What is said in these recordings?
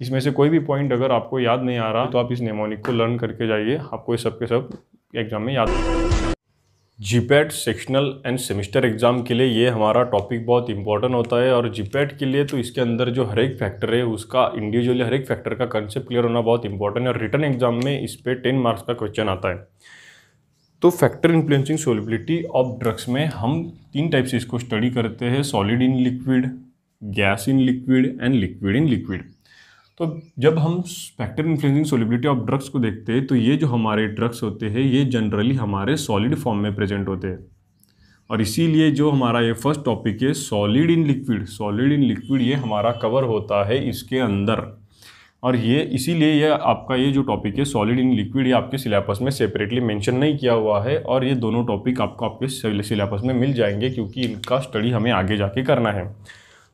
इसमें से कोई भी पॉइंट अगर आपको याद नहीं आ रहा तो आप इस नेमोनिक को लर्न करके जाइए, आपको ये सब के सब एग्जाम में याद। GPAT sectional end semester exam के लिए ये हमारा टॉपिक बहुत इंपॉर्टेंट होता है, और जीपैट के लिए तो इसके अंदर जो हर एक फैक्टर है उसका इंडिविजुअली हर एक फैक्टर का कंसेप्ट क्लियर होना बहुत इंपॉर्टेंट है, और रिटन एग्जाम में इस पर 10 मार्क्स का क्वेश्चन आता है। तो factor influencing solubility of drugs में हम 3 टाइप से इसको स्टडी करते हैं, solid in liquid, gas in liquid and liquid in liquid. तो जब हम factor influencing solubility of drugs को देखते हैं तो ये जो हमारे ड्रग्स होते हैं ये जनरली हमारे सॉलिड फॉर्म में प्रेजेंट होते हैं, और इसीलिए जो हमारा ये फर्स्ट टॉपिक है solid in liquid, solid in liquid ये हमारा कवर होता है इसके अंदर, और ये इसीलिए ये आपका ये जो टॉपिक है सॉलिड इन लिक्विड ये आपके सिलेबस में सेपरेटली मेंशन नहीं किया हुआ है, और ये दोनों टॉपिक आपको आपके सिलेबस में मिल जाएंगे क्योंकि इनका स्टडी हमें आगे जाके करना है।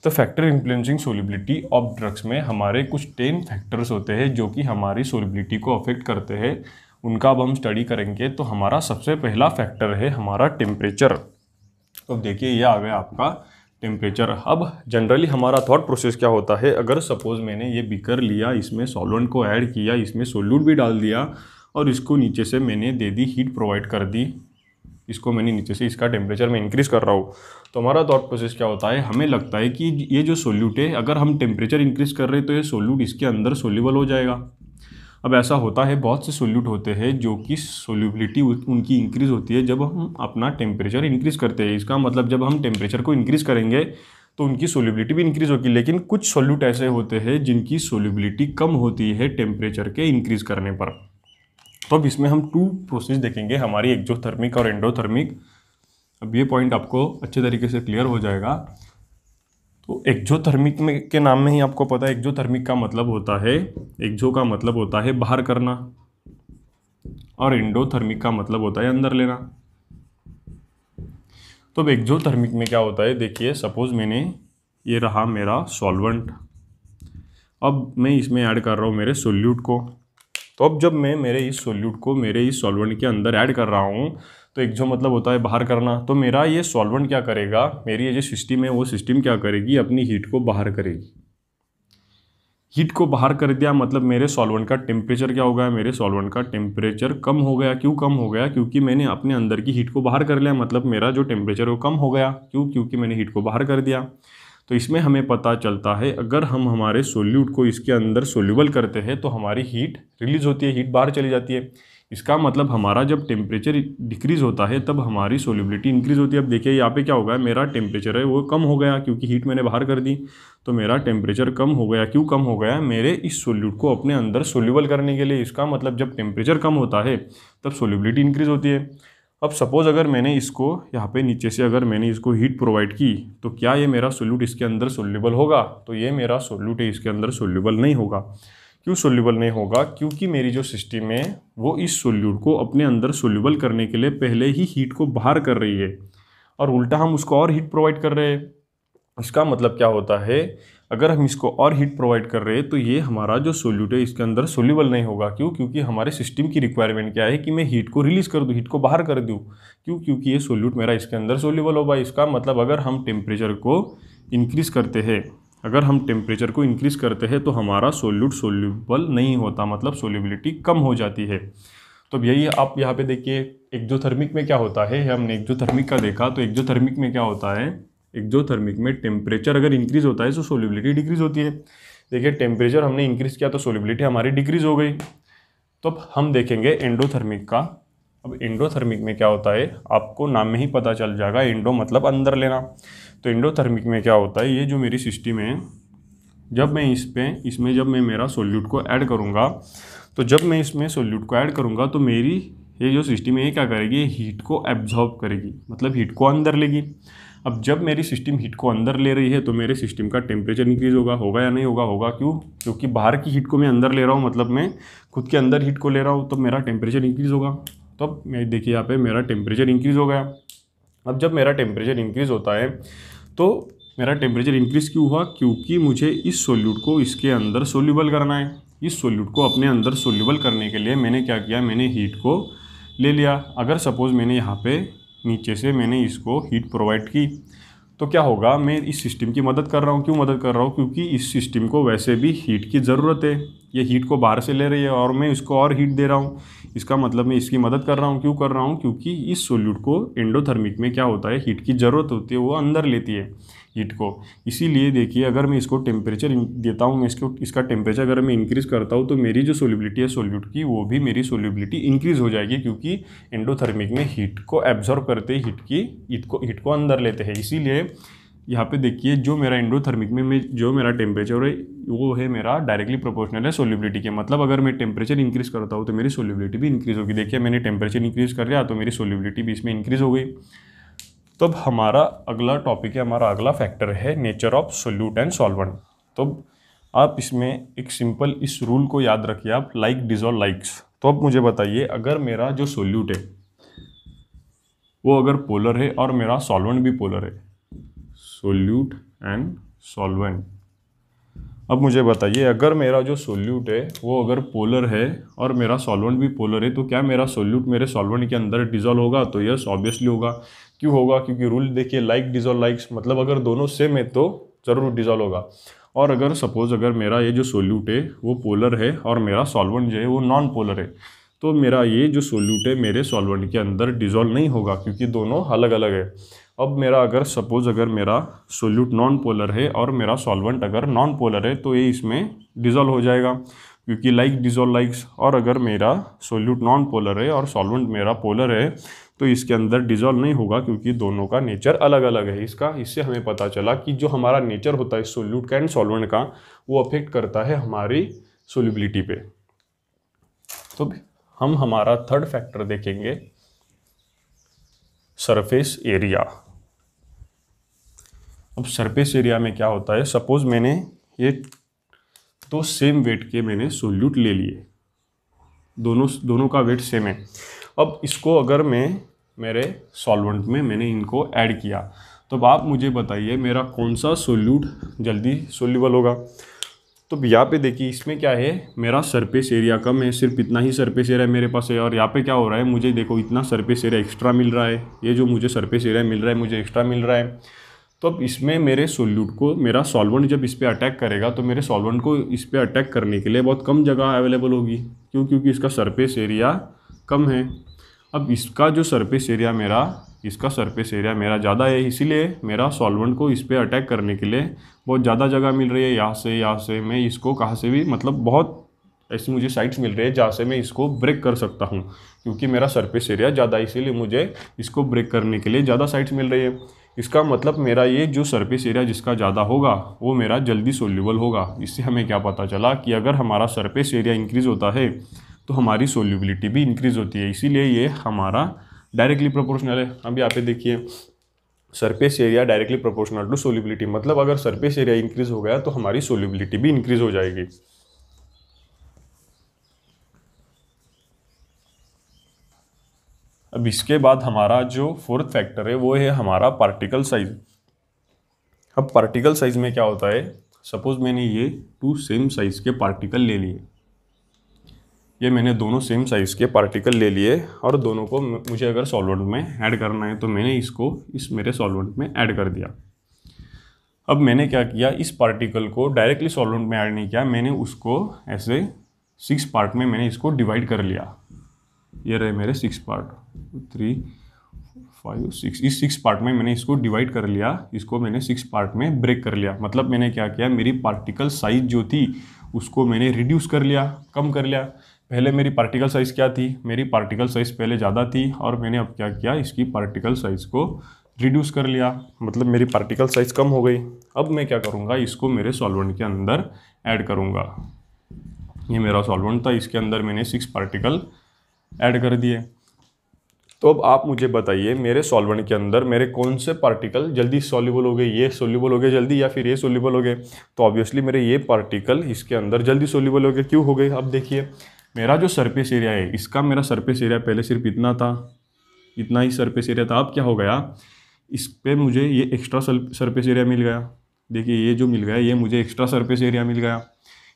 तो factor influencing solubility of drugs में हमारे कुछ 10 फैक्टर्स होते हैं जो कि हमारी सोलिबिलिटी को अफेक्ट करते हैं, उनका अब हम स्टडी करेंगे। तो हमारा सबसे पहला फैक्टर है हमारा टेम्परेचर। तो देखिए ये आ गया आपका टेम्परेचर। अब जनरली हमारा थॉट प्रोसेस क्या होता है, अगर सपोज मैंने ये बीकर लिया, इसमें सॉल्वेंट को ऐड किया, इसमें सोल्यूट भी डाल दिया और इसको नीचे से मैंने दे दी हीट प्रोवाइड कर दी, इसको मैंने नीचे से इसका टेम्परेचर में इंक्रीज़ कर रहा हूँ, तो हमारा थॉट प्रोसेस क्या होता है, हमें लगता है कि ये जो सोल्यूट है अगर हम टेम्परेचर इंक्रीज़ कर रहे हैं तो ये सोल्यूट इसके अंदर सोल्यूबल हो जाएगा। अब ऐसा होता है, बहुत से सोल्यूट होते हैं जो कि सोल्यूबिलिटी उनकी इंक्रीज़ होती है जब हम अपना टेम्परेचर इंक्रीज़ करते हैं। इसका मतलब जब हम टेम्परेचर को इंक्रीज़ करेंगे तो उनकी सोल्यूबिलिटी भी इंक्रीज़ होगी, लेकिन कुछ सोल्यूट ऐसे होते हैं जिनकी सोल्यूबिलिटी कम होती है टेम्परेचर के इंक्रीज़ करने पर। तो अब इसमें हम 2 प्रोसेस देखेंगे, हमारी एक्जोथर्मिक और एंडोथर्मिक। अब ये पॉइंट आपको अच्छे तरीके से क्लियर हो जाएगा। तो एक्जोथर्मिक में के नाम में ही आपको पता है एक्जोथर्मिक का मतलब होता है, एक्जो का मतलब होता है बाहर करना, और एंडोथर्मिक का मतलब होता है अंदर लेना। तो अब एक्जोथर्मिक में क्या होता है, देखिए सपोज मैंने ये रहा मेरा सॉल्वेंट, अब मैं इसमें ऐड कर रहा हूँ मेरे सोल्यूट को। तो अब जब मैं मेरे इस सोल्यूट को मेरे इस सॉल्वेंट के अंदर ऐड कर रहा हूँ, तो एक जो मतलब होता है बाहर करना, तो मेरा ये सॉल्वेंट क्या करेगा, मेरी ये जो सिस्टम है वो सिस्टम क्या करेगी, अपनी हीट को बाहर करेगी। हीट को बाहर कर दिया मतलब मेरे सॉल्वेंट का टेम्परेचर क्या हो गया, मेरे सॉल्वेंट का टेम्परेचर कम हो गया। क्यों कम हो गया, क्योंकि मैंने अपने अंदर की हीट को बाहर कर लिया, मतलब मेरा जो टेम्परेचर वो कम हो गया। क्यों, क्योंकि मैंने हीट को बाहर कर दिया। तो इसमें हमें पता चलता है अगर हम हमारे सोल्यूट को इसके अंदर सोल्यूबल करते हैं तो हमारी हीट रिलीज होती है, हीट बाहर चली जाती है। इसका मतलब हमारा जब टेम्परेचर डिक्रीज़ होता है तब हमारी सोल्यूबिलिटी इंक्रीज़ होती है। अब देखिए यहाँ पे क्या होगा, मेरा टेम्परेचर है वो कम हो गया क्योंकि हीट मैंने बाहर कर दी, तो मेरा टेम्परेचर कम हो गया। क्यों कम हो गया, मेरे इस सोल्यूट को अपने अंदर सोल्यूबल करने के लिए। इसका मतलब जब टेम्परेचर कम होता है तब सोल्यूबिलिटी इंक्रीज़ होती है। अब सपोज़ अगर मैंने इसको यहाँ पे नीचे से अगर मैंने इसको हीट प्रोवाइड की तो क्या ये मेरा सोल्यूट इसके अंदर सोल्यूबल होगा, तो ये मेरा सोल्यूट है इसके अंदर सोल्यूबल नहीं होगा। क्यों सोल्यूबल नहीं होगा, क्योंकि मेरी जो सिस्टम है वो इस सोल्यूट को अपने अंदर सोल्यूबल करने के लिए पहले ही हीट को बाहर कर रही है, और उल्टा हम उसको और हीट प्रोवाइड कर रहे हैं। इसका मतलब क्या होता है, अगर हम इसको और हीट प्रोवाइड कर रहे हैं तो ये हमारा जो सोल्यूट है इसके अंदर सोल्यूबल नहीं होगा। क्यों, क्योंकि हमारे सिस्टम की रिक्वायरमेंट क्या है कि मैं हीट को रिलीज़ कर दूँ, हीट को बाहर कर दूँ। क्यों, क्योंकि ये सोल्यूट मेरा इसके अंदर सोल्यूबल होगा। इसका मतलब अगर हम टेम्परेचर को इंक्रीज़ करते हैं, अगर हम टेम्परेचर को इंक्रीज़ करते हैं तो हमारा सोल्यूट सोल्यूबल नहीं होता, मतलब सोल्यूबिलिटी कम हो जाती है। तो अब यही आप यहाँ पे देखिए एक्जोथर्मिक में क्या होता है, हमने एक्जोथर्मिक का देखा। तो एक्जोथर्मिक में क्या होता है, एक्जोथर्मिक में टेम्परेचर अगर इंक्रीज़ होता है तो सोल्यूबिलिटी डिक्रीज़ होती है। देखिए टेम्परेचर हमने इंक्रीज़ किया तो सोल्यूबिलिटी हमारी डिक्रीज़ हो गई। तो अब हम देखेंगे एंडोथर्मिक का। अब एंडोथर्मिक में क्या होता है, आपको नाम में ही पता चल जाएगा, एंडो मतलब अंदर लेना। तो एंडोथर्मिक में क्या होता है, ये जो मेरी सिस्टम है, जब मैं इसमें जब मैं मेरा सोल्यूट को ऐड करूँगा, तो जब मैं इसमें सोल्यूट को ऐड करूँगा तो मेरी ये जो सिस्टम है ये क्या करेगी, हीट को एब्जॉर्ब करेगी, मतलब हीट को अंदर लेगी। अब जब मेरी सिस्टम हीट को अंदर ले रही है तो मेरे सिस्टम का टेम्परेचर इंक्रीज़ होगा या नहीं होगा, होगा। क्यों, क्योंकि बाहर की हीट को मैं अंदर ले रहा हूँ, मतलब मैं खुद के अंदर हीट को ले रहा हूँ, तो मेरा टेम्परेचर इंक्रीज़ होगा। तो अब मैं देखिए यहाँ पे मेरा टेम्परेचर इंक्रीज़ हो गया। अब जब मेरा टेम्परेचर इंक्रीज़ होता है तो मेरा टेम्परेचर इंक्रीज़ क्यों हुआ, क्योंकि मुझे इस सोल्यूट को इसके अंदर सोल्यूबल करना है। इस सोल्यूट को अपने अंदर सोल्यूबल करने के लिए मैंने क्या किया, मैंने हीट को ले लिया। अगर सपोज़ मैंने यहाँ पे नीचे से मैंने इसको हीट प्रोवाइड की तो क्या होगा, मैं इस सिस्टम की मदद कर रहा हूँ। क्यों मदद कर रहा हूँ? क्योंकि इस सिस्टम को वैसे भी हीट की ज़रूरत है, ये हीट को बाहर से ले रही है और मैं इसको और हीट दे रहा हूँ। इसका मतलब मैं इसकी मदद कर रहा हूँ। क्यों कर रहा हूँ? क्योंकि इस सोल्यूट को एंडोथर्मिक में क्या होता है, हीट की ज़रूरत होती है, वो अंदर लेती है हीट को। इसीलिए देखिए, अगर मैं इसको टेम्परेचर देता हूँ, मैं इसका टेम्परेचर अगर मैं इंक्रीज़ करता हूँ तो मेरी जो सोल्यूबिलिटी है सोल्यूट की, वो भी मेरी सोल्यूबिलिटी इंक्रीज़ हो जाएगी, क्योंकि एंडोथर्मिक में हीट को एब्जॉर्ब करते हीट को अंदर लेते हैं। इसीलिए यहाँ पे देखिए, जो मेरा एंडोथर्मिक में जो मेरा टेम्परेचर है वो है मेरा डायरेक्टली प्रोपोर्शनल है सोल्यूबिलिटी के। मतलब अगर मैं टेम्परेचर इंक्रीज करता हूँ तो मेरी सोल्यूबिलिटी भी इंक्रीज होगी। देखिए, मैंने टेम्परेचर इंक्रीज कर लिया तो मेरी सोल्यूबिलिटी भी इसमें इंक्रीज हो गई। तो अब हमारा अगला टॉपिक है, हमारा अगला फैक्टर है nature of solute and solvent. तो आप इसमें एक सिंपल इस रूल को याद रखिए आप, लाइक डिजॉल्व लाइक्स। तो अब मुझे बताइए, अगर मेरा जो सोल्यूट है वो अगर पोलर है और मेरा सॉल्वेंट भी पोलर है, सोल्यूट एंड सॉल्वेंट। अब मुझे बताइए, अगर मेरा जो सोल्यूट है वो अगर पोलर है और मेरा सॉल्वेंट भी पोलर है, तो क्या मेरा सोल्यूट मेरे सॉल्वेंट के अंदर डिजॉल्व होगा? तो यस, ऑब्वियसली होगा। क्यों होगा? क्योंकि रूल देखिए, लाइक डिजॉल्व लाइक्स, मतलब अगर दोनों सेम है तो ज़रूर डिजॉल्व होगा। और अगर सपोज अगर मेरा ये जो सोल्यूट है वो पोलर है और मेरा सॉल्वेंट जो है वो नॉन पोलर है, तो मेरा ये जो सोल्यूट है मेरे सॉल्वेंट के अंदर डिजॉल्व नहीं होगा, क्योंकि दोनों अलग अलग है। अब मेरा अगर सपोज अगर मेरा सोल्यूट नॉन पोलर है और मेरा सॉल्वेंट अगर नॉन पोलर है, तो ये इसमें डिजॉल्व हो जाएगा, क्योंकि लाइक डिजॉल्व लाइक्स। और अगर मेरा सोल्यूट नॉन पोलर है और सॉल्वेंट मेरा पोलर है, तो इसके अंदर डिजॉल्व नहीं होगा, क्योंकि दोनों का नेचर अलग अलग है। इससे हमें पता चला कि जो हमारा नेचर होता है सोल्यूट का एंड सॉल्वेंट का, वो अफेक्ट करता है हमारी सोल्यूबिलिटी पे। तो हम हमारा थर्ड फैक्टर देखेंगे, सरफेस एरिया। अब सरफेस एरिया में क्या होता है, सपोज मैंने ये दो सेम वेट के मैंने सोल्यूट ले लिए, दोनों का वेट सेम है। अब इसको अगर मैं मेरे सॉल्वेंट में मैंने इनको ऐड किया, तो अब आप मुझे बताइए मेरा कौन सा सोल्यूट जल्दी सोल्यूबल होगा? तो यहाँ पे देखिए, इसमें क्या है, मेरा सरफेस एरिया कम है, सिर्फ इतना ही सरफेस एरिया मेरे पास है। और यहाँ पे क्या हो रहा है, मुझे देखो इतना सरफेस एरिया एक्स्ट्रा मिल रहा है, ये जो मुझे सरफेस एरिया मिल रहा है मुझे एक्स्ट्रा मिल रहा है। तो अब इसमें मेरे सोल्यूट को मेरा सॉल्वेंट जब इस पर अटैक करेगा, तो मेरे सॉल्वेंट को इस पर अटैक करने के लिए बहुत कम जगह अवेलेबल होगी। क्यों? क्योंकि इसका सरफेस एरिया कम है। अब इसका जो सरफेस एरिया मेरा ज़्यादा है, इसीलिए मेरा सॉल्वेंट को इस पर अटैक करने के लिए बहुत ज़्यादा जगह मिल रही है। यहाँ से मैं इसको कहाँ से भी, मतलब बहुत ऐसी मुझे साइट्स मिल रही है जहाँ से मैं इसको ब्रेक कर सकता हूँ, क्योंकि मेरा सरफेस एरिया ज़्यादा है, इसीलिए मुझे इसको ब्रेक करने के लिए ज़्यादा साइट्स मिल रही है। इसका मतलब मेरा ये जो सरफेस एरिया जिसका ज़्यादा होगा वो मेरा जल्दी सोल्यूबल होगा। इससे हमें क्या पता चला कि अगर हमारा सरफेस एरिया इंक्रीज़ होता है तो हमारी सोल्यूबिलिटी भी इंक्रीज़ होती है। इसीलिए ये हमारा डायरेक्टली प्रोपोर्शनल है। अब यहाँ पे देखिए, surface area directly proportional to solubility, मतलब अगर सरफेस एरिया इंक्रीज़ हो गया तो हमारी सोल्यूबिलिटी भी इंक्रीज़ हो जाएगी। अब इसके बाद हमारा जो फोर्थ फैक्टर है वो है हमारा पार्टिकल साइज। अब पार्टिकल साइज में क्या होता है, सपोज मैंने ये टू सेम साइज के पार्टिकल ले लिए, ये मैंने दोनों सेम साइज़ के पार्टिकल ले लिए और दोनों को मुझे अगर सॉल्वेंट में ऐड करना है, तो मैंने इसको इस मेरे सॉल्वेंट में ऐड कर दिया। अब मैंने क्या किया, इस पार्टिकल को डायरेक्टली सॉल्वेंट में ऐड नहीं किया, मैंने उसको ऐसे 6 पार्ट में मैंने इसको डिवाइड कर लिया। ये रहे मेरे 6 पार्ट, 3, 5, 6, इस 6 पार्ट में मैंने इसको डिवाइड कर लिया, इसको मैंने 6 पार्ट में ब्रेक कर लिया। मतलब मैंने क्या किया, मेरी पार्टिकल साइज जो थी उसको मैंने रिड्यूस कर लिया, कम कर लिया। पहले मेरी पार्टिकल साइज़ क्या थी, मेरी पार्टिकल साइज़ पहले ज़्यादा थी और मैंने अब क्या किया, इसकी पार्टिकल साइज़ को रिड्यूस कर लिया, मतलब मेरी पार्टिकल साइज़ कम हो गई। अब मैं क्या करूँगा, इसको मेरे सॉल्वेंट के अंदर ऐड करूँगा। ये मेरा सॉल्वेंट था, इसके अंदर मैंने 6 पार्टिकल ऐड कर दिए। तो अब आप मुझे बताइए, मेरे सॉल्वेंट के अंदर मेरे कौन से पार्टिकल जल्दी सॉल्यूबल हो गए, ये सॉल्यूबल हो गए जल्दी या फिर ये सॉल्यूबल हो गए? तो ऑब्वियसली मेरे ये पार्टिकल इसके अंदर जल्दी सॉल्यूबल हो गए। क्यों हो गए? अब देखिए, मेरा जो सरफेस एरिया है, इसका मेरा सरफेस एरिया पहले सिर्फ इतना था, इतना ही सरफेस एरिया था। अब क्या हो गया, इस पे मुझे ये एक्स्ट्रा सरफेस एरिया मिल गया। देखिए, ये जो मिल गया ये मुझे एक्स्ट्रा सरफेस एरिया मिल गया।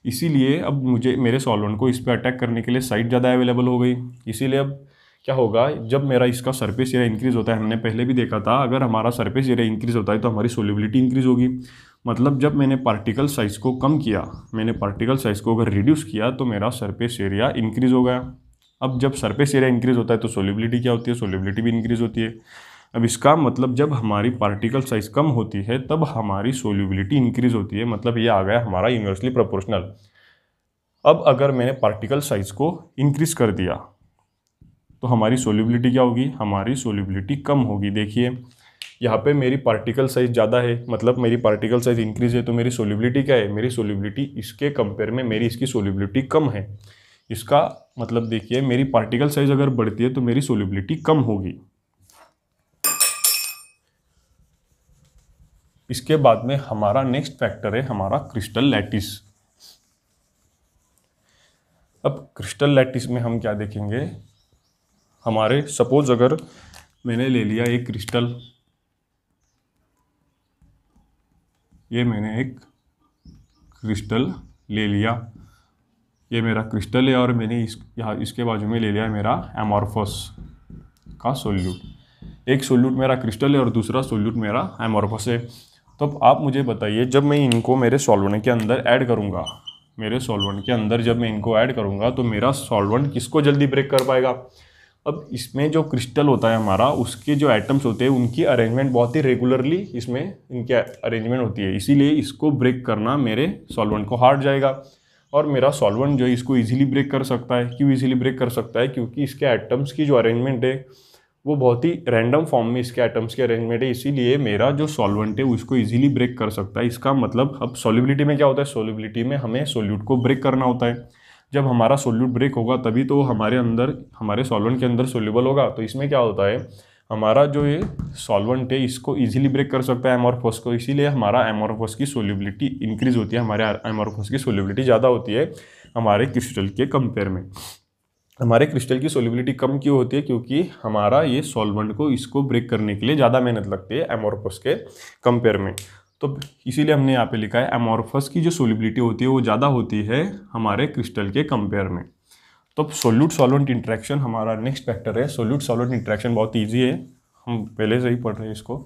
इसीलिए अब मुझे मेरे सॉल्वेंट को इस पर अटैक करने के लिए साइट ज़्यादा अवेलेबल हो गई। इसीलिए अब क्या होगा, जब मेरा इसका सरफेस एरिया इंक्रीज होता है, हमने पहले भी देखा था, अगर हमारा सरफेस एरिया इंक्रीज होता है तो हमारी सोल्युबिलिटी इंक्रीज होगी। मतलब जब मैंने पार्टिकल साइज़ को कम किया, मैंने पार्टिकल साइज़ को अगर रिड्यूस किया तो मेरा सरफेस एरिया इंक्रीज हो गया। अब जब सरफेस एरिया इंक्रीज होता है तो सोल्युबिलिटी क्या होती है, सोल्युबिलिटी भी इंक्रीज होती है। अब इसका मतलब जब हमारी पार्टिकल साइज़ कम होती है तब हमारी सोल्युबिलिटी इंक्रीज होती है। मतलब ये आ गया हमारा इन्वर्सली प्रोपोर्शनल। अब अगर मैंने पार्टिकल साइज़ को इंक्रीज कर दिया तो हमारी सोल्युबिलिटी क्या होगी, हमारी सोल्युबिलिटी कम होगी। देखिए यहाँ पे मेरी पार्टिकल साइज़ ज़्यादा है, मतलब मेरी पार्टिकल साइज़ इंक्रीज है, तो मेरी सोल्युबिलिटी क्या है, मेरी सोल्युबिलिटी इसके कंपेयर में मेरी इसकी सोल्युबिलिटी कम है। इसका मतलब देखिए मेरी पार्टिकल साइज़ अगर बढ़ती है तो मेरी सोल्युबिलिटी कम होगी। इसके बाद में हमारा नेक्स्ट फैक्टर है हमारा क्रिस्टल लैटिस। अब क्रिस्टल लैटिस में हम क्या देखेंगे, हमारे सपोज अगर मैंने ले लिया एक क्रिस्टल, ये मैंने एक क्रिस्टल ले लिया, ये मेरा क्रिस्टल है और मैंने यहाँ इसके बाजू में ले लिया मेरा एमॉर्फस का सोल्यूट। एक सोल्यूट मेरा क्रिस्टल है और दूसरा सोल्यूट मेरा एमॉर्फस है। तो अब आप मुझे बताइए, जब मैं इनको मेरे सॉल्वेंट के अंदर ऐड करूँगा, मेरे सॉल्वेंट के अंदर जब मैं इनको ऐड करूँगा तो मेरा सॉल्वेंट किसको जल्दी ब्रेक कर पाएगा। अब इसमें जो क्रिस्टल होता है हमारा, उसके जो एटम्स होते हैं उनकी अरेंजमेंट बहुत ही रेगुलरली इसमें इनकी अरेंजमेंट होती है, इसीलिए इसको ब्रेक करना मेरे सॉल्वेंट को हार्ड जाएगा। और मेरा सॉल्वेंट जो है इसको इजीली ब्रेक कर सकता है। क्यों इजीली ब्रेक कर सकता है, क्योंकि इसके एटम्स की जो अरेंजमेंट है वो बहुत ही रैंडम फॉर्म में इसके एटम्स की अरेंजमेंट है, इसीलिए मेरा जो सॉल्वेंट है उसको इजीली ब्रेक कर सकता है। इसका मतलब अब सॉल्युबिलिटी में क्या होता है, सॉल्युबिलिटी में हमें सोल्यूट को ब्रेक करना होता है। जब हमारा सोल्यूट ब्रेक होगा तभी तो हमारे अंदर, हमारे सॉल्वेंट के अंदर सोल्यूबल होगा। तो इसमें क्या होता है, हमारा जो ये सॉल्वेंट है इसको इजीली ब्रेक कर सकता है एमॉर्फस को, इसीलिए हमारा एमॉर्फस की सोल्युबिलिटी इंक्रीज होती है, हमारे एमॉर्फस की सोल्युबिलिटी ज़्यादा होती है हमारे क्रिस्टल के कंपेयर में। हमारे क्रिस्टल की सोल्युबिलिटी कम क्यों होती है, क्योंकि हमारा ये सॉल्वेंट को इसको ब्रेक करने के लिए ज़्यादा मेहनत लगती है एमॉर्फस के कंपेयर में। तो इसीलिए हमने यहाँ पे लिखा है एमॉर्फस की जो सोल्युबिलिटी होती है वो ज़्यादा होती है हमारे क्रिस्टल के कंपेयर में। तो सोल्यूट सॉल्वेंट इंट्रैक्शन हमारा नेक्स्ट फैक्टर है। सोल्यूट सॉल्वेंट इंट्रैक्शन बहुत ईजी है, हम पहले से ही पढ़ रहे हैं इसको।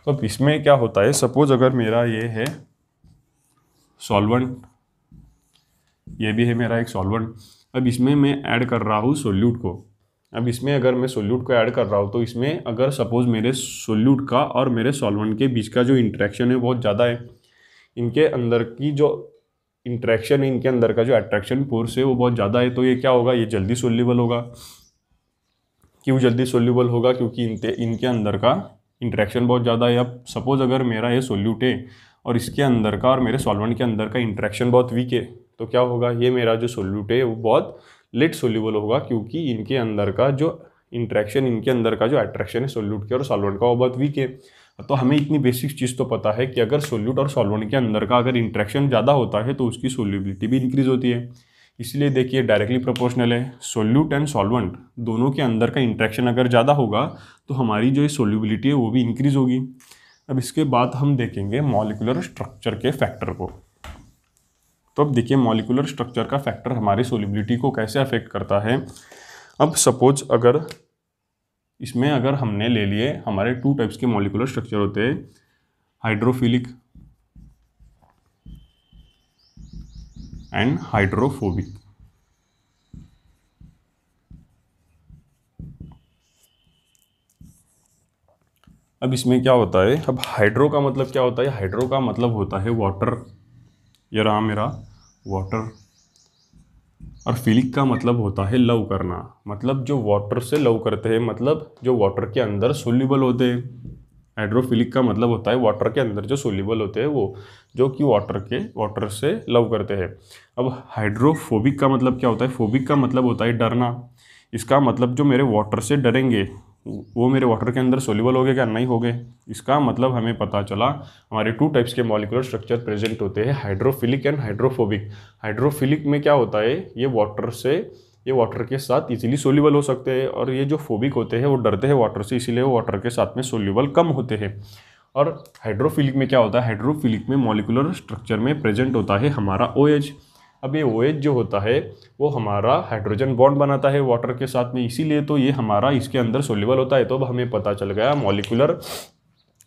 तो इसमें क्या होता है, सपोज अगर मेरा ये है सॉल्वेंट, ये भी है मेरा एक सॉल्वेंट। अब इसमें मैं ऐड कर रहा हूँ सोल्यूट को। अब इसमें अगर मैं सोल्यूट को ऐड कर रहा हूँ तो इसमें अगर सपोज मेरे सोल्यूट का और मेरे सॉल्वेंट के बीच का जो इंट्रैक्शन है बहुत ज़्यादा है, इनके अंदर की जो इंट्रैक्शन है, इनके अंदर का जो अट्रैक्शन फोर्स है वो बहुत ज़्यादा है, तो ये क्या होगा, ये जल्दी सोल्यूबल होगा। क्यों जल्दी सोल्यूबल होगा, क्योंकि इनके अंदर का इंट्रैक्शन बहुत ज़्यादा है। अब सपोज अगर मेरा ये सोल्यूट है और इसके अंदर का और मेरे सॉल्वेंट के अंदर का इंट्रैक्शन बहुत वीक है, तो क्या होगा, ये मेरा जो सोल्यूट है वो बहुत लेट सोल्यूबल होगा, क्योंकि इनके अंदर का जो इंट्रैक्शन, इनके अंदर का जो अट्रैक्शन है सोल्यूट के और सॉल्वेंट का वो बहुत वीक है। तो हमें इतनी बेसिक चीज़ तो पता है कि अगर सोल्यूट और सॉल्वेंट के अंदर का अगर इंट्रैक्शन ज़्यादा होता है तो उसकी सोल्यूबिलिटी भी इंक्रीज होती है। इसलिए देखिए डायरेक्टली प्रोपोर्शनल है, सोल्यूट एंड सॉल्वेंट दोनों के अंदर का इंट्रैक्शन अगर ज़्यादा होगा तो हमारी जो सोल्यूबिलिटी है वो भी इंक्रीज होगी। अब इसके बाद हम देखेंगे मॉलिक्यूलर स्ट्रक्चर के फैक्टर को। तो अब देखिए मॉलिक्यूलर स्ट्रक्चर का फैक्टर हमारी सोल्यूबिलिटी को कैसे अफेक्ट करता है। अब सपोज अगर इसमें अगर हमने ले लिए, हमारे 2 टाइप्स के मॉलिक्यूलर स्ट्रक्चर होते हैं, हाइड्रोफिलिक एंड हाइड्रोफोबिक। अब इसमें क्या होता है, अब हाइड्रो का मतलब क्या होता है, हाइड्रो का मतलब होता है वाटर, ये रहा मेरा वाटर। और फिलिक का मतलब होता है लव करना, मतलब जो वाटर से लव करते हैं, मतलब जो वाटर के अंदर सोल्यूबल होते हैं। हाइड्रोफिलिक का मतलब होता है वाटर के अंदर जो सोल्यूबल होते हैं वो, जो कि वाटर से लव करते हैं। अब हाइड्रोफोबिक का मतलब क्या होता है, फोबिक का मतलब होता है डरना। इसका मतलब जो मेरे वाटर से डरेंगे वो मेरे वाटर के अंदर सोल्यूबल हो गए क्या, नहीं हो गए। इसका मतलब हमें पता चला हमारे 2 टाइप्स के मॉलिक्यूलर स्ट्रक्चर प्रेजेंट होते हैं, हाइड्रोफिलिक एंड हाइड्रोफोबिक। हाइड्रोफिलिक में क्या होता है, ये वाटर के साथ इजीली सोल्यूबल हो सकते हैं, और ये जो फोबिक होते हैं वो डरते हैं वाटर से, इसीलिए वो वाटर के साथ में सोल्यूबल कम होते हैं। और हाइड्रोफिलिक में क्या होता है, हाइड्रोफिलिक में मॉलिक्यूलर स्ट्रक्चर में प्रेजेंट होता है हमारा OH। अब ये OH जो होता है वो हमारा हाइड्रोजन बॉन्ड बनाता है वाटर के साथ में, इसीलिए तो ये हमारा इसके अंदर सोल्यूबल होता है। तो अब हमें पता चल गया मॉलिक्यूलर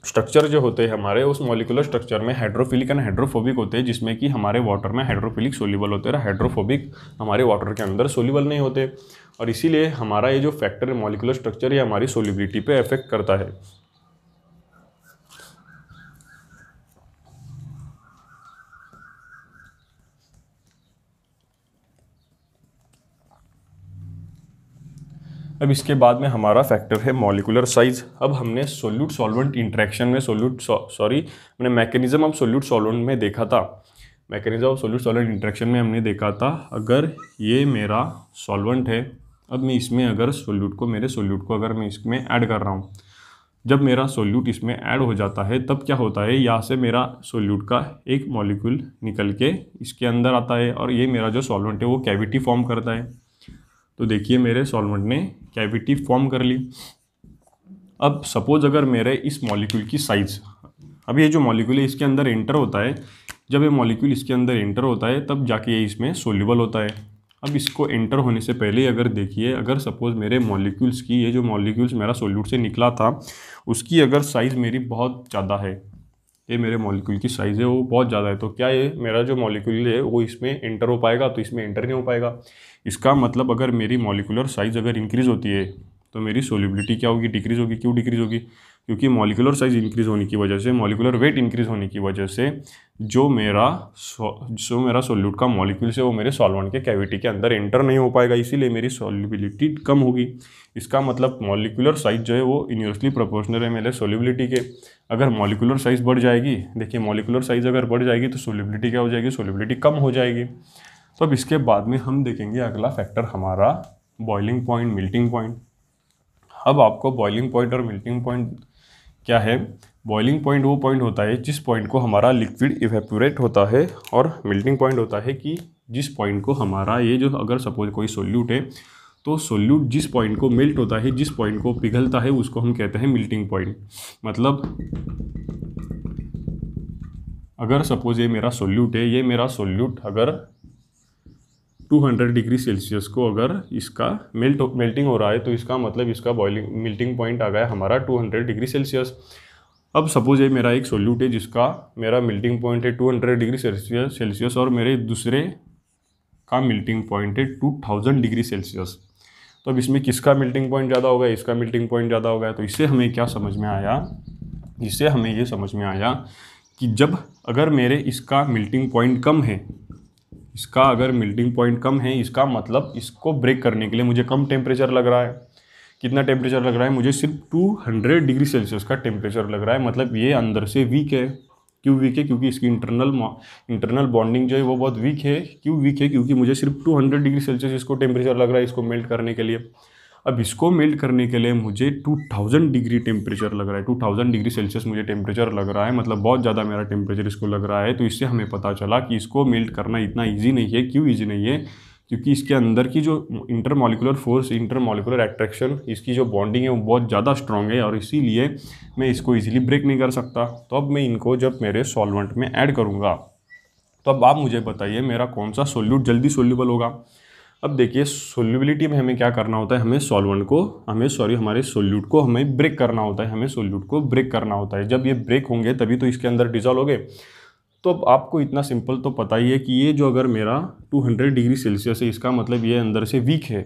स्ट्रक्चर जो होते हैं हमारे, उस मॉलिक्यूलर स्ट्रक्चर में हाइड्रोफिलिक एंड हाइड्रोफोबिक होते हैं, जिसमें कि हमारे वाटर में हाइड्रोफिलिक सोल्यूबल होते हैं, हाइड्रोफोबिक हमारे वाटर के अंदर सोल्यूबल नहीं होते, और इसीलिए हमारा ये जो फैक्टर है मॉलिक्यूलर स्ट्रक्चर, ये हमारी सोल्यूबिलिटी पे अफेक्ट करता है। अब इसके बाद में हमारा फैक्टर है मॉलिक्यूलर साइज। अब हमने सोल्यूट सॉल्वेंट इंटरेक्शन में मैंने मैकेनिज्म ऑफ सोल्यूट सॉल्वेंट में देखा था, mechanism of solute solvent interaction में हमने देखा था, अगर ये मेरा सॉल्वेंट है, अब मैं इसमें अगर मेरे सोल्यूट को अगर मैं इसमें ऐड कर रहा हूँ, जब मेरा सोल्यूट इसमें ऐड हो जाता है तब क्या होता है, यहाँ से मेरा सोल्यूट का एक मॉलिक्यूल निकल के इसके अंदर आता है, और ये मेरा जो सॉल्वेंट है वो कैविटी फॉर्म करता है। तो देखिए मेरे सॉल्वेंट ने कैविटी फॉर्म कर ली। अब सपोज अगर मेरे इस मॉलिक्यूल की साइज़, अब ये जो मॉलिक्यूल है इसके अंदर एंटर होता है, जब ये मॉलिक्यूल इसके अंदर एंटर होता है तब जाके ये इसमें सोल्यूबल होता है। अब इसको एंटर होने से पहले अगर देखिए, अगर सपोज़ मेरे मॉलिक्यूल्स की, ये जो मॉलिक्यूल्स मेरा सोल्यूट से निकला था उसकी अगर साइज़ मेरी बहुत ज़्यादा है, ये मेरे मॉलिक्यूल की साइज़ है वो बहुत ज़्यादा है, तो क्या ये मेरा जो मॉलिक्यूल है वो इसमें एंटर हो पाएगा? तो इसमें एंटर नहीं हो पाएगा। इसका मतलब अगर मेरी मॉलिक्यूलर साइज़ अगर इंक्रीज़ होती है तो मेरी सोल्यूबिलिटी क्या होगी? डिक्रीज़ होगी। क्यों डिक्रीज़ होगी? क्योंकि मॉलिक्यूलर साइज़ इंक्रीज़ होने की वजह से, मॉलिक्यूलर वेट इंक्रीज़ होने की वजह से जो मेरा सोल्यूट का मॉलिक्यूल्स है वो मेरे सॉल्वेंट के कैविटी के अंदर एंटर नहीं हो पाएगा, इसीलिए मेरी सोल्यूबिलिटी कम होगी। इसका मतलब मॉलिक्यूलर साइज़ जो है वो इन्वर्सली प्रोपोर्शनल है मेरे सोल्यूबिलिटी के। अगर मॉलिक्यूलर साइज़ बढ़ जाएगी, देखिए मॉलिक्यूलर साइज़ अगर बढ़ जाएगी तो सोल्यूबिलिटी क्या हो जाएगी? सोल्यूबिलिटी कम हो जाएगी। तो अब इसके बाद में हम देखेंगे अगला फैक्टर हमारा बॉइलिंग पॉइंट, मेल्टिंग पॉइंट। अब आपको बॉइलिंग पॉइंट और मेल्टिंग पॉइंट क्या है? बॉइलिंग पॉइंट वो पॉइंट होता है जिस पॉइंट को हमारा लिक्विड इवेपोरेट होता है, और मेल्टिंग पॉइंट होता है कि जिस पॉइंट को हमारा ये जो अगर सपोज कोई सोल्यूट है तो सोल्यूट जिस पॉइंट को मेल्ट होता है, जिस पॉइंट को पिघलता है, उसको हम कहते हैं मेल्टिंग पॉइंट। मतलब अगर सपोज ये मेरा सोल्यूट है, ये मेरा सोल्यूट अगर 200 डिग्री सेल्सियस को अगर इसका मेल्टिंग हो रहा है तो इसका मतलब इसका मेल्टिंग पॉइंट आ गया हमारा 200 डिग्री सेल्सियस। अब सपोज ये मेरा एक सोल्यूट है जिसका मेरा मेल्टिंग पॉइंट है 200 डिग्री सेल्सियस और मेरे दूसरे का मेल्टिंग पॉइंट है 2000 डिग्री सेल्सियस। तो अब इसमें किसका मेल्टिंग पॉइंट ज़्यादा होगा? इसका मेल्टिंग पॉइंट ज़्यादा होगा। तो इससे हमें क्या समझ में आया? इससे हमें ये समझ में आया कि जब अगर मेरे इसका मेल्टिंग पॉइंट कम है, इसका अगर मेल्टिंग पॉइंट कम है, इसका मतलब इसको ब्रेक करने के लिए मुझे कम टेम्परेचर लग रहा है। कितना टेम्परेचर लग रहा है? मुझे सिर्फ 200 डिग्री सेल्सियस का टेम्परेचर लग रहा है। मतलब ये अंदर से वीक है। क्यों वीक है? क्योंकि इसकी इंटरनल बॉन्डिंग जो है वो बहुत वीक है। क्यों वीक है? क्योंकि मुझे सिर्फ 200 डिग्री सेल्सियस इसको टेम्परेचर लग रहा है इसको मेल्ट करने के लिए। अब इसको मेल्ट करने के लिए मुझे 2000 डिग्री टेम्परेचर लग रहा है, 2000 डिग्री सेल्सियस मुझे टेम्परेचर लग रहा है, मतलब बहुत ज़्यादा मेरा टेम्परेचर इसको लग रहा है। तो इससे हमें पता चला कि इसको मेल्ट करना इतना ईजी नहीं है। क्यों ईजी नहीं है? क्योंकि इसके अंदर की जो इंटरमॉलिकुलर फोर्स, इंटरमॉलिकुलर अट्रैक्शन, इसकी जो बॉन्डिंग है वो बहुत ज़्यादा स्ट्रॉन्ग है, और इसीलिए मैं इसको ईजिली ब्रेक नहीं कर सकता। तो अब मैं इनको जब मेरे सॉल्वेंट में ऐड करूँगा तो अब आप मुझे बताइए मेरा कौन सा सोल्यूट जल्दी सोल्यूबल होगा। अब देखिए सोल्यूबिलिटी में हमें क्या करना होता है? हमें हमारे सोल्यूट को हमें ब्रेक करना होता है, हमें सोल्यूट को ब्रेक करना होता है। जब ये ब्रेक होंगे तभी तो इसके अंदर डिजॉल्व होंगे। तो अब आपको इतना सिंपल तो पता ही है कि ये जो अगर मेरा 200 डिग्री सेल्सियस है, इसका मतलब ये अंदर से वीक है।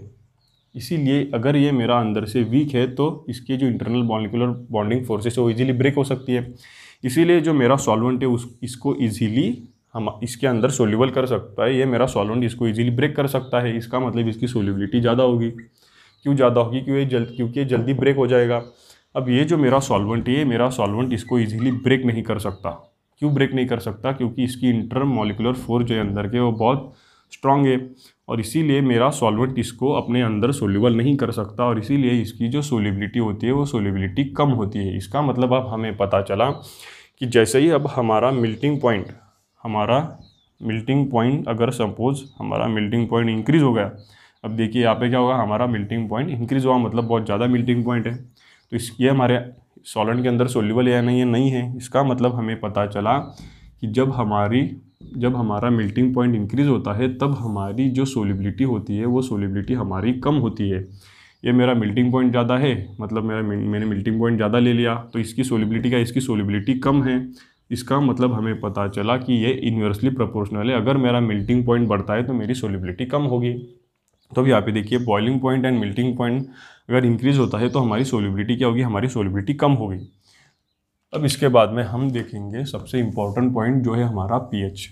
इसीलिए अगर ये मेरा अंदर से वीक है तो इसकी जो इंटरनल मॉलिक्यूलर बॉन्डिंग फोर्सेस है वो ईजिली ब्रेक हो सकती है। इसीलिए जो मेरा सॉल्वेंट है इसको ईजिली हम इसके अंदर सोल्यूबल कर सकता है। ये मेरा सॉल्वेंट इसको इजीली ब्रेक कर सकता है। इसका मतलब इसकी सोल्यूबिलिटी ज़्यादा होगी। क्यों ज़्यादा होगी? क्योंकि ये जल्दी ब्रेक हो जाएगा। अब ये जो मेरा सॉल्वेंट है, ये मेरा सॉल्वेंट इसको इजीली ब्रेक नहीं कर सकता। क्यों ब्रेक नहीं कर सकता? क्योंकि इसकी इंटरमॉलिक्यूलर फोर्स जो है अंदर के वो बहुत स्ट्रांग है, और इसीलिए मेरा सॉल्वेंट इसको अपने अंदर सोल्यूबल नहीं कर सकता, और इसीलिए इसकी जो सोल्यूबिलिटी होती है वो सोल्यूबिलिटी कम होती है। इसका मतलब अब हमें पता चला कि जैसे ही अब हमारा मेल्टिंग पॉइंट अगर सपोज हमारा मेल्टिंग पॉइंट इंक्रीज़ हो गया, अब देखिए यहाँ पे क्या होगा, हमारा मेल्टिंग पॉइंट इंक्रीज़ हुआ, मतलब बहुत ज़्यादा मेल्टिंग पॉइंट है। तो ये हमारे सॉल्वेंट के अंदर सोल्यूबल है या नहीं है? नहीं है। इसका मतलब हमें पता चला कि जब हमारी जब हमारा मेल्टिंग पॉइंट इंक्रीज़ होता है तब हमारी जो सोलिबिलिटी होती है वो सोलिबिलिटी हमारी कम होती है। ये मेरा मेल्टिंग पॉइंट ज़्यादा है, मतलब मैंने मेल्टिंग पॉइंट ज़्यादा ले लिया, तो इसकी सोलिबिलिटी का इसकी सोलिबिलिटी कम है। इसका मतलब हमें पता चला कि ये इन्वर्सली प्रोपोर्शनल है। अगर मेरा मेल्टिंग पॉइंट बढ़ता है तो मेरी सोलिबिलिटी कम होगी। तो अब यहाँ पे देखिए, boiling point and melting point अगर इंक्रीज़ होता है तो हमारी सोलिबिलिटी क्या होगी, हमारी सोलिबिलिटी कम होगी। अब इसके बाद में हम देखेंगे सबसे इम्पॉर्टेंट पॉइंट जो है हमारा पीएच।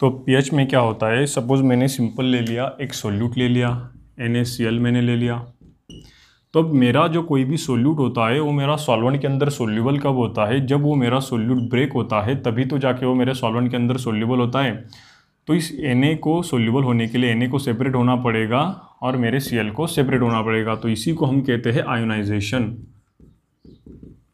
तो पीएच में क्या होता है, सपोज़ मैंने सिंपल ले लिया, एक सोल्यूट ले लिया, NaCl मैंने ले लिया। तो अब मेरा जो कोई भी सोल्यूट होता है वो मेरा सॉल्वेंट के अंदर सोल्यूबल कब होता है, जब वो मेरा सोल्यूट ब्रेक होता है तभी तो जाके वो मेरे सॉल्वेंट के अंदर सोल्यूबल होता है। तो इस Na को सोल्यूबल होने के लिए Na को सेपरेट होना पड़ेगा और मेरे Cl को सेपरेट होना पड़ेगा। तो इसी को हम कहते हैं आयोनाइजेशन।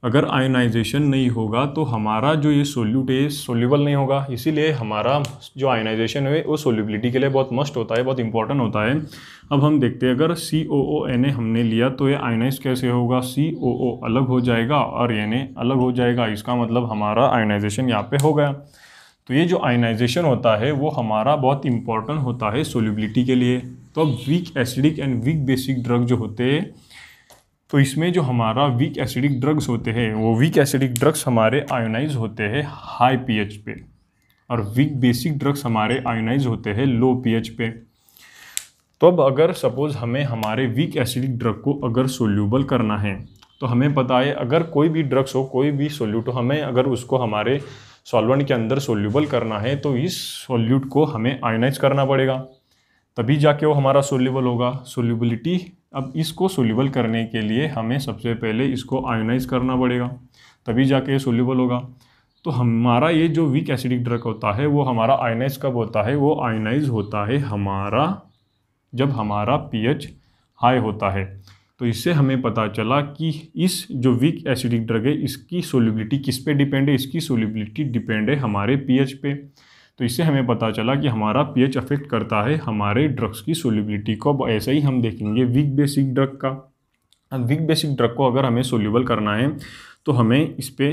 अगर आयोनाइजेशन नहीं होगा तो हमारा जो ये सोल्यूट है सोल्यूबल नहीं होगा। इसीलिए हमारा जो आयोनाइजेशन है वो सोल्यूबिलिटी के लिए बहुत मस्ट होता है, बहुत इंपॉर्टेंट होता है। अब हम देखते हैं, अगर COO Na हमने लिया तो ये आयोनाइज कैसे होगा, COO अलग हो जाएगा और Na अलग हो जाएगा। इसका मतलब हमारा आयोनाइजेशन यहाँ पे हो गया। तो ये जो आयोनाइजेशन होता है वो हमारा बहुत इंपॉर्टेंट होता है सोल्यूबिलिटी के लिए। तो अब weak acidic and weak basic drug जो होते हैं, तो इसमें जो हमारा वीक एसिडिक ड्रग्स होते हैं वो वीक एसिडिक ड्रग्स हमारे आयोनाइज होते हैं हाई पीएच पे, और वीक बेसिक ड्रग्स हमारे आयोनाइज होते हैं लो पीएच पे। तो अब अगर सपोज़ हमें हमारे वीक एसिडिक ड्रग को अगर सोल्यूबल करना है तो हमें पता है अगर कोई भी ड्रग्स हो, कोई भी सोल्यूट हो, हमें अगर उसको हमारे सॉल्वेंट के अंदर सोल्यूबल करना है तो इस सोल्यूट को हमें आयोनाइज करना पड़ेगा, तभी जाके वो हमारा सोल्यूबल होगा। सोल्यूबिलिटी, अब इसको सोल्यूबल करने के लिए हमें सबसे पहले इसको आयोनाइज करना पड़ेगा, तभी जाके ये सोल्यूबल होगा। तो हमारा ये जो वीक एसिडिक ड्रग होता है वो हमारा आयोनाइज कब होता है, वो आयोनाइज होता है हमारा जब हमारा पीएच हाई होता है। तो इससे हमें पता चला कि इस जो वीक एसिडिक ड्रग है इसकी सोल्यूबिलिटी किस पे डिपेंड है, इसकी सोल्यूबिलिटी डिपेंड है हमारे पीएच पे। तो इससे हमें पता चला कि हमारा पीएच अफेक्ट करता है हमारे ड्रग्स की सोल्यूबिलिटी को। अब ऐसे ही हम देखेंगे वीक बेसिक ड्रग का। अब वीक बेसिक ड्रग को अगर हमें सोल्यूबल करना है तो हमें इस पे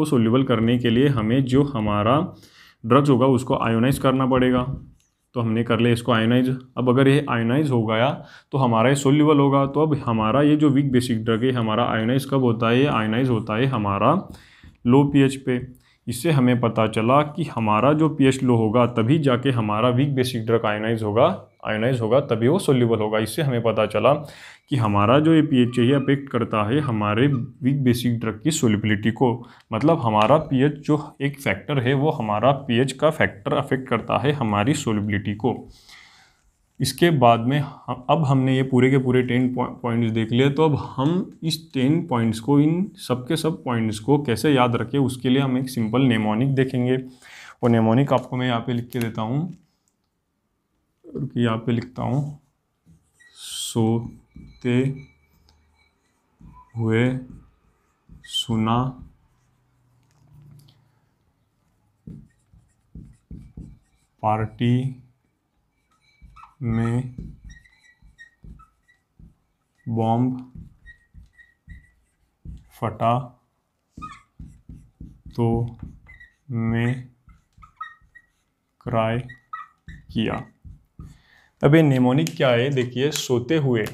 सोल्यूबल करने के लिए हमें जो हमारा ड्रग्स होगा उसको आयोनाइज करना पड़ेगा। तो हमने कर लिया इसको आयोनाइज। अब अगर ये आयोनाइज हो गया तो हमारा ये सोल्यूबल होगा। तो अब हमारा ये जो वीक बेसिक ड्रग है हमारा आयोनाइज कब होता है, ये आयोनाइज होता है हमारा लो पीएच पे। इससे हमें पता चला कि हमारा जो पीएच लो होगा तभी जाके हमारा वीक बेसिक ड्रग आयोनाइज होगा तभी वो सोल्यूबल होगा। इससे हमें पता चला कि हमारा जो ये पीएच है ये अफेक्ट करता है हमारे वीक बेसिक ड्रग की सोल्यूबिलिटी को। मतलब हमारा पीएच जो एक फैक्टर है वो हमारा पीएच का फैक्टर अफेक्ट करता है हमारी सोल्यूबिलिटी को। इसके बाद में अब हमने ये पूरे के पूरे 10 पॉइंट्स देख लिए। तो अब हम इस 10 पॉइंट्स को, इन सब के सब पॉइंट्स को कैसे याद रखें उसके लिए हम एक सिंपल नेमोनिक देखेंगे। वो नेमोनिक आपको मैं यहाँ पे लिख के देता हूँ, यहाँ पे लिखता हूँ, सोते हुए सुना, पार्टी में बॉम्ब फटा तो मैं क्राई किया। अब ये नेमोनिक क्या है, देखिए, सोते हुए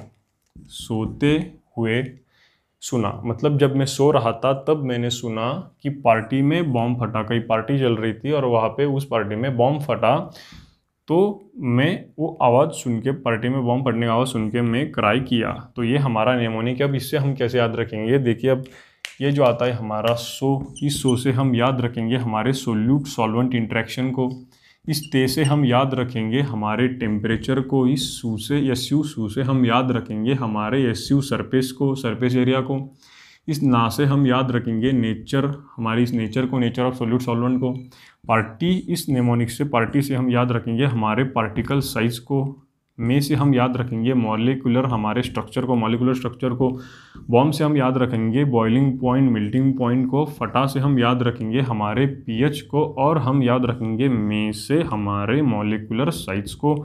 सुना, मतलब जब मैं सो रहा था तब मैंने सुना कि पार्टी में बॉम्ब फटा। कहीं पार्टी चल रही थी और वहाँ पे उस पार्टी में बॉम्ब फटा, तो मैं वो आवाज़ सुन के, पार्टी में बॉम्ब फटने की आवाज़ सुन के मैं क्राई किया। तो ये हमारा नेमोनिक है। अब इससे हम कैसे याद रखेंगे, देखिए, अब ये जो आता है हमारा सो, इस सो से हम याद रखेंगे हमारे सोल्यूट सॉल्वेंट इंट्रैक्शन को। इस ते से हम याद रखेंगे हमारे टेम्परेचर को। इस सू से, SU से हम याद रखेंगे हमारे SU सरफेस को, सरफेस एरिया को। इस ना से हम याद रखेंगे नेचर, हमारी इस नेचर को, नेचर ऑफ सोल्यूट सॉल्वेंट को। पार्टी, इस नेमोनिक से, पार्टी से हम याद रखेंगे हमारे पार्टिकल साइज़ को। में से हम याद रखेंगे मॉलिक्यूलर, हमारे स्ट्रक्चर को, मॉलिक्यूलर स्ट्रक्चर को। बॉम्ब से हम याद रखेंगे बॉइलिंग पॉइंट, मेल्टिंग पॉइंट को। फटा से हम याद रखेंगे हमारे पीएच को, और हम याद रखेंगे में से हमारे मॉलिक्यूलर साइज को,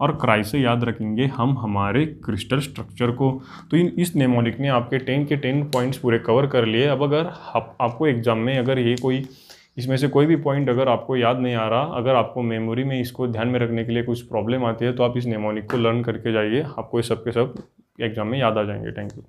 और क्राई से याद रखेंगे हम हमारे क्रिस्टल स्ट्रक्चर को। तो इस नेमोनिक ने आपके 10 के 10 पॉइंट्स पूरे कवर कर लिए। अब अगर आपको एग्जाम में अगर ये कोई इसमें से कोई भी पॉइंट अगर आपको याद नहीं आ रहा, अगर आपको मेमोरी में इसको ध्यान में रखने के लिए कुछ प्रॉब्लम आती है, तो आप इस नेमोनिक को लर्न करके जाइए, आपको ये सब के सब एग्जाम में याद आ जाएंगे। Thank you.